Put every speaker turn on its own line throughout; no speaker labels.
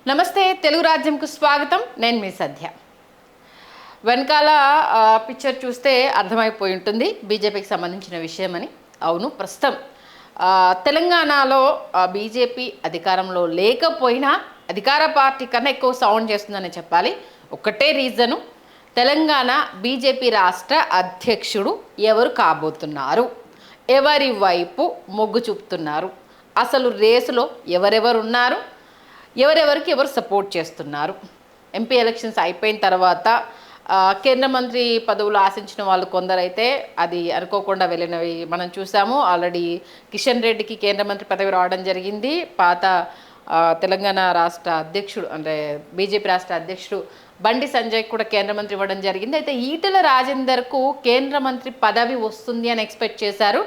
నమస్తే తెలుగు రాజ్యంకు స్వాగతం. నేను మీ సధ్య. వెనకాల పిక్చర్ చూస్తే అర్థమైపోయి ఉంటుంది బీజేపీకి సంబంధించిన విషయమని. అవును, ప్రస్తుతం తెలంగాణలో బీజేపీ అధికారంలో లేకపోయినా అధికార పార్టీ కన్నా ఎక్కువ సౌండ్ చేస్తుందని చెప్పాలి. ఒక్కటే రీజను, తెలంగాణ బీజేపీ రాష్ట్ర అధ్యక్షుడు ఎవరు కాబోతున్నారు, ఎవరి వైపు మొగ్గు చూపుతున్నారు, అసలు రేసులో ఎవరెవరు ఉన్నారు, ఎవరెవరికి ఎవరు సపోర్ట్ చేస్తున్నారు. ఎంపీ ఎలక్షన్స్ అయిపోయిన తర్వాత కేంద్ర మంత్రి పదవులు ఆశించిన వాళ్ళు కొందరైతే అది అనుకోకుండా వెళ్ళినవి మనం చూసాము. ఆల్రెడీ కిషన్ రెడ్డికి కేంద్ర మంత్రి పదవి రావడం జరిగింది. పాత తెలంగాణ రాష్ట్ర అధ్యక్షుడు అంటే బీజేపీ రాష్ట్ర అధ్యక్షుడు బండి సంజయ్ కూడా కేంద్ర మంత్రి ఇవ్వడం జరిగింది. అయితే ఈటెల రాజేందర్కు కేంద్ర మంత్రి పదవి వస్తుంది అని ఎక్స్పెక్ట్ చేశారు.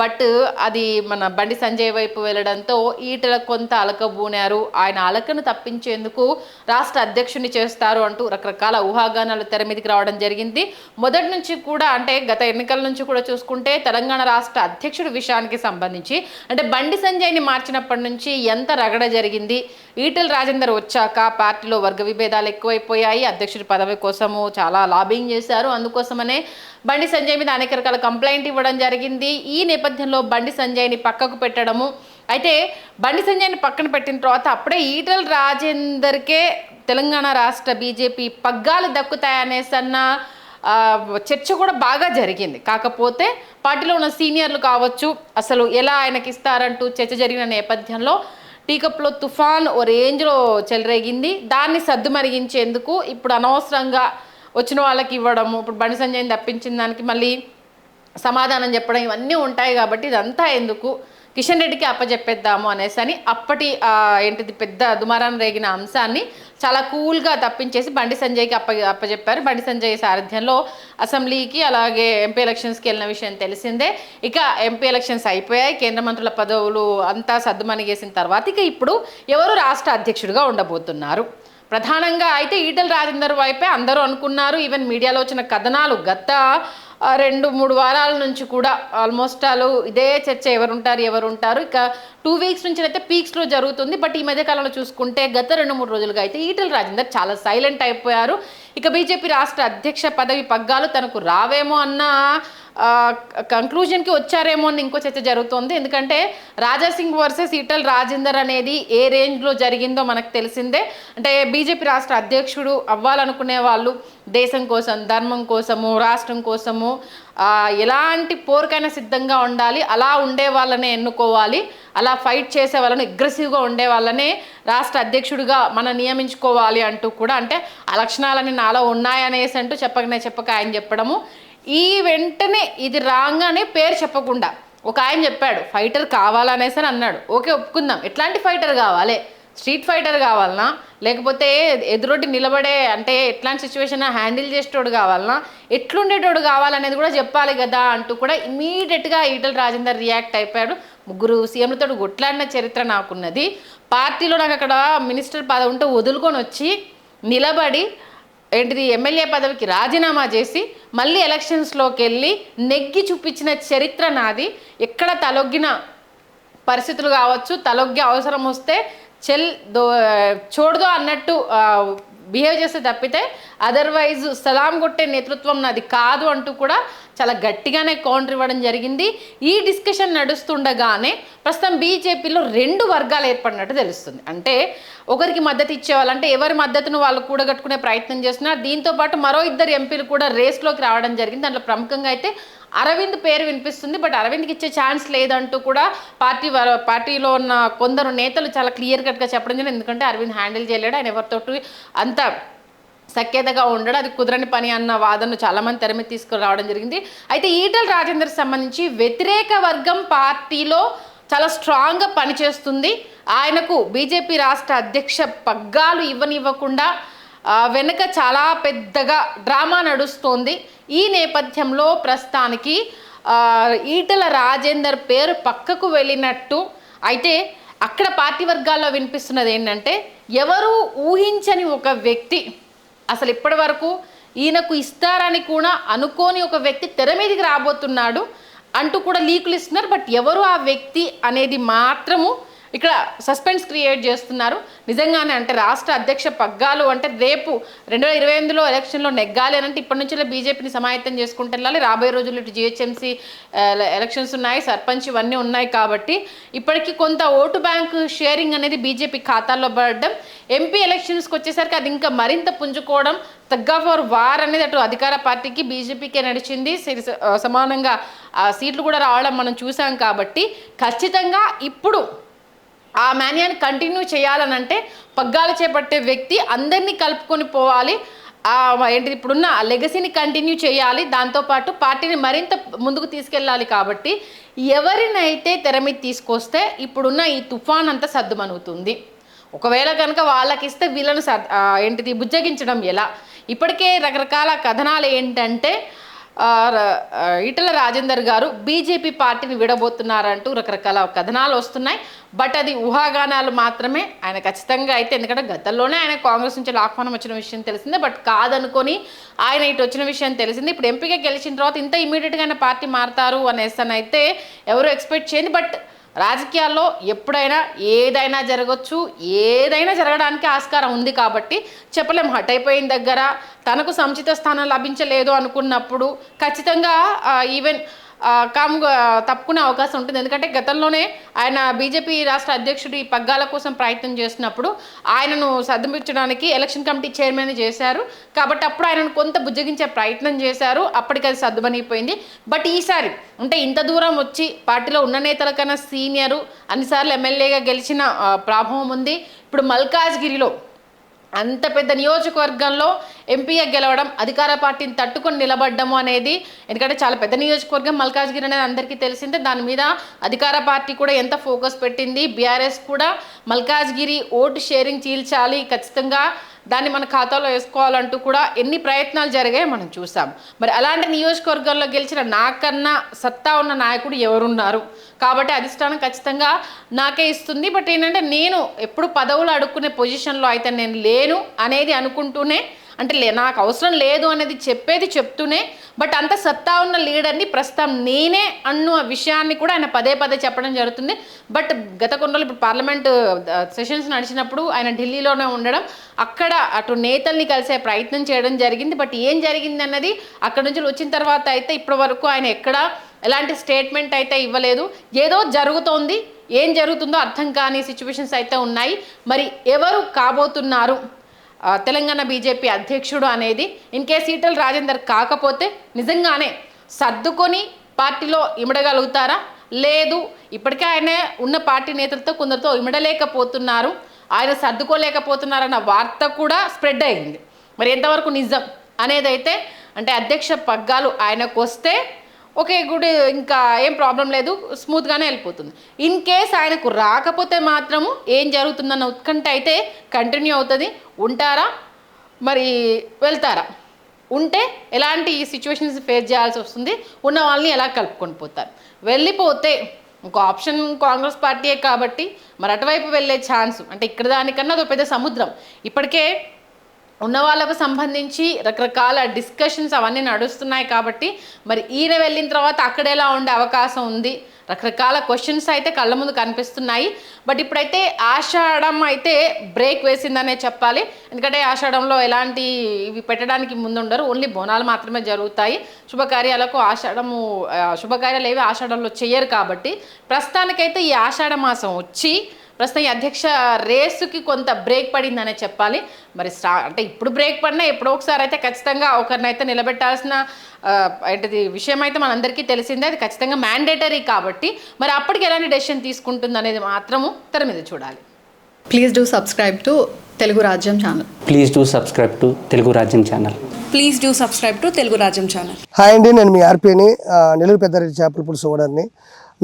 బట్ అది మన బండి సంజయ్ వైపు వెళ్ళడంతో ఈటెల కొంత అలకబూనారు. ఆయన అలకను తప్పించేందుకు రాష్ట్ర అధ్యక్షుని చేస్తారు అంటూ రకరకాల ఊహాగానాలు తెర మీదకి రావడం జరిగింది. మొదటి నుంచి కూడా అంటే గత ఎన్నికల నుంచి కూడా చూసుకుంటే తెలంగాణ రాష్ట్ర అధ్యక్షుడి విషయానికి సంబంధించి అంటే బండి సంజయ్ని మార్చినప్పటి నుంచి ఎంత రగడ జరిగింది. ఈటెల రాజేందర్ వచ్చాక పార్టీలో వర్గ విభేదాలు ఎక్కువైపోయాయి. అధ్యక్షుడి పదవి కోసము చాలా లాబింగ్ చేశారు. అందుకోసమనే బండి సంజయ్ మీద అనేక రకాల కంప్లైంట్ ఇవ్వడం జరిగింది. ఈ నేపథ్యంలో బండి సంజయ్ని పక్కకు పెట్టడము, అయితే బండి సంజయ్ని పక్కన పెట్టిన తర్వాత అప్పుడే ఈటెల రాజేందర్కే తెలంగాణ రాష్ట్ర బీజేపీ పగ్గాలు దక్కుతాయనేసన్న చర్చ కూడా బాగా జరిగింది. కాకపోతే పార్టీలో ఉన్న సీనియర్లు కావచ్చు అసలు ఎలా ఆయనకి ఇస్తారంటూ చర్చ జరిగిన నేపథ్యంలో టీకప్లో తుఫాన్ ఓ రేంజ్లో చెలరేగింది. దాన్ని సద్దుమరిగించేందుకు ఇప్పుడు అనవసరంగా వచ్చిన వాళ్ళకి ఇవ్వడము, ఇప్పుడు బండి సంజయ్ని తప్పించిన దానికి మళ్ళీ సమాధానం చెప్పడం ఇవన్నీ ఉంటాయి. కాబట్టి ఇదంతా ఎందుకు, కిషన్ రెడ్డికి అప్పచెప్పేద్దాము అనేసి అని అప్పటి ఏంటిది పెద్ద దుమారం రేగిన అంశాన్ని చాలా కూల్గా తప్పించేసి బండి సంజయ్కి అప్పచెప్పారు. బండి సంజయ్ సారథ్యంలో అసెంబ్లీకి అలాగే ఎంపీ ఎలక్షన్స్కి వెళ్ళిన విషయం తెలిసిందే. ఇక ఎంపీ ఎలక్షన్స్ అయిపోయాయి, కేంద్ర మంత్రుల పదవులు అంతా సద్దుమణిగేసిన తర్వాత ఇక ఇప్పుడు ఎవరు రాష్ట్ర అధ్యక్షుడిగా ఉండబోతున్నారు. ప్రధానంగా అయితే ఈటెల రాజేందర్ వైపే అందరూ అనుకున్నారు. ఈవెన్ మీడియాలో వచ్చిన కథనాలు గత 2-3 వారాల నుంచి కూడా ఆల్మోస్ట్ ఇదే చర్చ ఎవరు ఉంటారు. ఇక 2 వీక్స్ నుంచి అయితే పీక్స్లో జరుగుతుంది. బట్ ఈ మధ్యకాలంలో చూసుకుంటే గత 2-3 రోజులుగా అయితే ఈటెల రాజేందర్ చాలా సైలెంట్ అయిపోయారు. ఇక బీజేపీ రాష్ట్ర అధ్యక్ష పదవి పగ్గాలు తనకు రావేమో అన్న కంక్లూజన్కి వచ్చారేమో అని ఇంకో చర్చ జరుగుతోంది. ఎందుకంటే రాజాసింగ్ వర్సెస్ ఈటెల రాజేందర్ అనేది ఏ రేంజ్లో జరిగిందో మనకు తెలిసిందే. అంటే బీజేపీ రాష్ట్ర అధ్యక్షుడు అవ్వాలనుకునే వాళ్ళు దేశం కోసం, ధర్మం కోసము, రాష్ట్రం కోసము ఎలాంటి పోరుకైనా సిద్ధంగా ఉండాలి. అలా ఉండే వాళ్ళనే ఎన్నుకోవాలి, అలా ఫైట్ చేసే వాళ్ళని అగ్రెసివ్గా ఉండే వాళ్ళనే రాష్ట్ర అధ్యక్షుడిగా మనం నియమించుకోవాలి అంటూ కూడా అంటే ఆ లక్షణాలని నాలో ఉన్నాయనేసి అంటూ చెప్పక ఆయన చెప్పడము. ఈ వెంటనే ఇది రాగానే పేరు చెప్పకుండా ఒక ఆయన చెప్పాడు ఫైటర్ కావాలనేసి అని అన్నాడు. ఓకే, ఒప్పుకుందాం. ఎట్లాంటి ఫైటర్ కావాలి? స్ట్రీట్ ఫైటర్ కావాలనా, లేకపోతే ఎదురొడ్డి నిలబడే అంటే ఎట్లాంటి సిచ్యువేషన్ హ్యాండిల్ చేసేటోడు కావాలనా, ఎట్లుండేటోడు కావాలనేది కూడా చెప్పాలి కదా అంటూ కూడా ఇమీడియట్గా ఈటెల రాజేందర్ రియాక్ట్ అయిపోయాడు. 3 సీఎంలతో కొట్లాడిన చరిత్ర నాకున్నది. పార్టీలో నాకు అక్కడ మినిస్టర్ పదవి ఉంటే వదులుకొని వచ్చి నిలబడి ఏంటిది ఎమ్మెల్యే పదవికి రాజీనామా చేసి మళ్ళీ ఎలక్షన్స్లోకి వెళ్ళి నెగ్గి చూపించిన చరిత్ర నాది. ఎక్కడ తలొగ్గిన పరిస్థితులు కావచ్చు, తలొగ్గే అవసరం వస్తే చూడదో అన్నట్టు బిహేవ్ చేస్తే తప్పితే అదర్వైజ్ సలాం కొట్టే నేతృత్వం నాది కాదు అంటూ కూడా చాలా గట్టిగానే కౌంటర్ ఇవ్వడం జరిగింది. ఈ డిస్కషన్ నడుస్తుండగానే ప్రస్తుతం బీజేపీలో 2 వర్గాలు ఏర్పడినట్టు తెలుస్తుంది. అంటే ఒకరికి మద్దతు ఇచ్చేవాళ్ళంటే ఎవరి మద్దతును వాళ్ళు కూడగట్టుకునే ప్రయత్నం చేస్తున్నారు. దీంతోపాటు మరో 2 ఎంపీలు కూడా రేస్లోకి రావడం జరిగింది. దాంట్లో ప్రముఖంగా అయితే అరవింద్ పేరు వినిపిస్తుంది. బట్ అరవింద్కి ఇచ్చే ఛాన్స్ లేదంటూ కూడా పార్టీలో ఉన్న కొందరు నేతలు చాలా క్లియర్ కట్గా చెప్పడం జరిగింది. ఎందుకంటే అరవింద్ హ్యాండిల్ చేయలేడు, ఆయన ఎవరితోటి అంత సఖ్యతగా ఉండడు, అది కుదరని పని అన్న వాదనను చాలామంది తెర మీద తీసుకురావడం జరిగింది. అయితే ఈటెల రాజేందర్కి సంబంధించి వ్యతిరేక వర్గం పార్టీలో చాలా స్ట్రాంగ్గా పనిచేస్తుంది. ఆయనకు బీజేపీ రాష్ట్ర అధ్యక్ష పగ్గాలు ఇవ్వనివ్వకుండా వెనుక చాలా పెద్దగా డ్రామా నడుస్తోంది. ఈ నేపథ్యంలో ప్రస్తుతానికి ఈటెల రాజేందర్ పేరు పక్కకు వెళ్ళినట్టు అయితే అక్కడ పార్టీ వర్గాల్లో వినిపిస్తున్నది ఏంటంటే ఎవరు ఊహించని ఒక వ్యక్తి, అసలు ఇప్పటి వరకు ఈయనకు ఇస్తారని కూడా అనుకోని ఒక వ్యక్తి తెర మీదకి రాబోతున్నాడు అంటూ కూడా లీకులు ఇస్తున్నారు. బట్ ఎవరు ఆ వ్యక్తి అనేది మాత్రము ఇక్కడ సస్పెన్స్ క్రియేట్ చేస్తున్నారు. నిజంగానే అంటే రాష్ట్ర అధ్యక్ష పగ్గాలు అంటే రేపు 2028లో ఎలక్షన్లో నెగ్గాలి అని అంటే ఇప్పటి నుంచే బీజేపీని సమాయత్తం చేసుకుంటూ వెళ్ళాలి. రాబోయే రోజుల్లో ఇటు జిహెచ్ఎంసీ ఎలక్షన్స్ ఉన్నాయి, సర్పంచ్ ఇవన్నీ ఉన్నాయి కాబట్టి ఇప్పటికీ కొంత ఓటు బ్యాంకు షేరింగ్ అనేది బీజేపీ ఖాతాల్లో పడడం, ఎంపీ ఎలక్షన్స్కి వచ్చేసరికి అది ఇంకా మరింత పుంజుకోవడం, తగ్గ ఫర్ వార్ అనేది అటు అధికార పార్టీకి బీజేపీకే నడిచింది. సమానంగా సీట్లు కూడా రావడం మనం చూసాం కాబట్టి ఖచ్చితంగా ఇప్పుడు ఆ మాన్యాన్ని కంటిన్యూ చేయాలనంటే పగ్గాలు చేపట్టే వ్యక్తి అందరినీ కలుపుకొని పోవాలి. ఏంటిది ఇప్పుడున్న లెగసీని కంటిన్యూ చేయాలి, దాంతోపాటు పార్టీని మరింత ముందుకు తీసుకెళ్ళాలి. కాబట్టి ఎవరినైతే తెర మీద తీసుకొస్తే ఇప్పుడున్న ఈ తుఫాన్ అంతా సద్దుమణుగుతుంది. ఒకవేళ కనుక వాళ్ళకి ఇస్తే వీళ్ళను ఏంటిది బుజ్జగించడం ఎలా? ఇప్పటికే రకరకాల కథనాలు ఏంటంటే ఈటెల రాజేందర్ గారు బీజేపీ పార్టీని విడబోతున్నారంటూ రకరకాల కథనాలు వస్తున్నాయి. బట్ అది ఊహాగానాలు మాత్రమే. ఆయన ఖచ్చితంగా అయితే, ఎందుకంటే గతంలోనే ఆయన కాంగ్రెస్ నుంచి ఆహ్వానం వచ్చిన విషయం తెలిసిందే, బట్ కాదనుకొని ఆయన ఇటు వచ్చిన విషయం తెలిసింది. ఇప్పుడు ఎంపీగా గెలిచిన తర్వాత ఇంత ఇమీడియట్గా ఆయన పార్టీ మారుతారు అనేసి అయితే ఎవరు ఎక్స్పెక్ట్ చేయండి. బట్ రాజకీయాల్లో ఎప్పుడైనా ఏదైనా జరగచ్చు, ఏదైనా జరగడానికి ఆస్కారం ఉంది కాబట్టి చెప్పలేము. హట్ అయిపోయిన దగ్గర తనకు సముచిత స్థానం లభించలేదు అనుకున్నప్పుడు ఖచ్చితంగా ఈవెన్ కామ్గా తప్పుకునే అవకాశం ఉంటుంది. ఎందుకంటే గతంలోనే ఆయన బీజేపీ రాష్ట్ర అధ్యక్షుడి పగ్గాల కోసం ప్రయత్నం చేసినప్పుడు ఆయనను సర్దుమించడానికి ఎలక్షన్ కమిటీ చైర్మన్ చేశారు కాబట్టి అప్పుడు ఆయనను కొంత బుజ్జగించే ప్రయత్నం చేశారు, అప్పటికి అది సర్దుమనిపోయింది. బట్ ఈసారి అంటే ఇంత దూరం వచ్చి పార్టీలో ఉన్న నేతల కన్నా సీనియరు, అన్నిసార్లు ఎమ్మెల్యేగా గెలిచిన ప్రభావం ఉంది. ఇప్పుడు మల్కాజ్గిరిలో అంత పెద్ద నియోజకవర్గంలో ఎంపీగా గెలవడం, అధికార పార్టీని తట్టుకొని నిలబడ్డము అనేది, ఎందుకంటే చాలా పెద్ద నియోజకవర్గం మల్కాజ్గిరి అనేది అందరికీ తెలిసిందే. దాని మీద అధికార పార్టీ కూడా ఎంత ఫోకస్ పెట్టింది, బీఆర్ఎస్ కూడా మల్కాజ్గిరి ఓటు షేరింగ్ చీల్చాలి, ఖచ్చితంగా దాన్ని మన ఖాతాలో వేసుకోవాలంటూ కూడా ఎన్ని ప్రయత్నాలు జరిగాయో మనం చూసాం. మరి అలాంటి నియోజకవర్గంలో గెలిచిన నాకన్నా సత్తా ఉన్న నాయకుడు ఎవరున్నారు? కాబట్టి అధిష్టానం ఖచ్చితంగా నాకే ఇస్తుంది. బట్ ఏంటంటే నేను ఎప్పుడు పదవులు అడుక్కునే పొజిషన్లో అయితే నేను లేను అనేది అనుకుంటూనే, అంటే నాకు అవసరం లేదు అనేది చెప్పేది చెప్తూనే, బట్ అంత సత్తా ఉన్న లీడర్ని ప్రస్తుతం నేనే అన్న విషయాన్ని కూడా ఆయన పదే పదే చెప్పడం జరుగుతుంది. బట్ గత కొన్ని రోజులు ఇప్పుడు పార్లమెంటు సెషన్స్ నడిచినప్పుడు ఆయన ఢిల్లీలోనే ఉండడం, అక్కడ అటు నేతల్ని కలిసే ప్రయత్నం చేయడం జరిగింది. బట్ ఏం జరిగింది అన్నది అక్కడ నుంచి వచ్చిన తర్వాత అయితే ఇప్పటి వరకు ఆయన ఎక్కడా ఎలాంటి స్టేట్మెంట్ అయితే ఇవ్వలేదు. ఏదో జరుగుతోంది, ఏం జరుగుతుందో అర్థం కాని సిచ్యువేషన్స్ అయితే ఉన్నాయి. మరి ఎవరు కాబోతున్నారు తెలంగాణ బీజేపీ అధ్యక్షుడు అనేది, ఇన్ కేస్ ఈటెల రాజేందర్ కాకపోతే నిజంగానే సర్దుకొని పార్టీలో ఇమడగలుగుతారా? లేదు, ఇప్పటికే ఆయన ఉన్న పార్టీ నేతలతో కొందరితో ఇమడలేకపోతున్నారు, ఆయన సర్దుకోలేకపోతున్నారన్న వార్త కూడా స్ప్రెడ్ అయింది. మరి ఎంతవరకు నిజం అనేది అయితే, అంటే అధ్యక్ష పగ్గాలు ఆయనకు వస్తే ఓకే గుడ్, ఇంకా ఏం ప్రాబ్లం లేదు, స్మూత్గానే వెళ్ళిపోతుంది. ఇన్ కేస్ ఆయనకు రాకపోతే మాత్రము ఏం జరుగుతుందన్న ఉత్కంఠ అయితే కంటిన్యూ అవుతుంది. ఉంటారా మరి వెళ్తారా? ఉంటే ఎలాంటి సిచ్యువేషన్స్ ఫేస్ చేయాల్సి వస్తుంది, ఉన్న వాళ్ళని ఎలా కలుపుకొని పోతారు? వెళ్ళిపోతే ఇంకో ఆప్షన్ కాంగ్రెస్ పార్టీయే కాబట్టి మరి అటువైపు వెళ్ళే ఛాన్స్, అంటే ఇక్కడ దానికన్నా అది పెద్ద సముద్రం. ఇప్పటికే ఉన్న వాళ్ళకు సంబంధించి రకరకాల డిస్కషన్స్ అవన్నీ నడుస్తున్నాయి కాబట్టి మరి ఈయన వెళ్ళిన తర్వాత అక్కడ ఎలా ఉండే అవకాశం ఉంది, రకరకాల క్వశ్చన్స్ అయితే కళ్ళ ముందు కనిపిస్తున్నాయి. బట్ ఇప్పుడైతే ఆషాఢం అయితే బ్రేక్ వేసిందనే చెప్పాలి. ఎందుకంటే ఆషాఢంలో ఎలాంటి ఇవి పెట్టడానికి ముందుండరు, ఓన్లీ బోనాలు మాత్రమే జరుగుతాయి. శుభకార్యాలకు శుభకార్యాలు ఏవి ఆషాఢంలో చేయరు కాబట్టి ప్రస్తుతానికైతే ఈ ఆషాఢ మాసం వచ్చి ప్రస్తుతం ఈ అధ్యక్ష రేసుకి కొంత బ్రేక్ పడిందనే చెప్పాలి. మరి అంటే ఇప్పుడు బ్రేక్ పడినా ఎప్పుడో ఒకసారి అయితే ఖచ్చితంగా ఒకరినైతే నిలబెట్టాల్సిన ఏంటిది విషయం అయితే మనందరికీ తెలిసిందే, అది ఖచ్చితంగా మ్యాండేటరీ కాబట్టి మరి అప్పటికి ఎలాంటి డెసిషన్ తీసుకుంటుంది అనేది మాత్రము తెర మీద చూడాలి.
Please do subscribe to Telugu Rajyam channel.
Please do subscribe to Telugu Rajyam channel.
Please do subscribe to Telugu Rajyam channel.
Hi అండి, నేను మీ ఆర్పీని, నెల్లూరు పెద్దారెడ్డి చేపల పులుసు ఓనర్ని.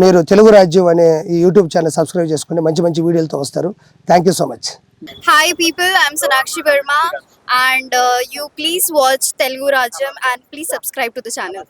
మీరు తెలుగు రాజ్యం అనే ఈ యూట్యూబ్ ఛానల్ సబ్స్క్రైబ్ చేసుకుని మంచి మంచి వీడియోలతో వస్తారు. Thank you so much.
Hi people, I'm Sonakshi Verma and you please watch Telugu Rajyam and please subscribe to the channel.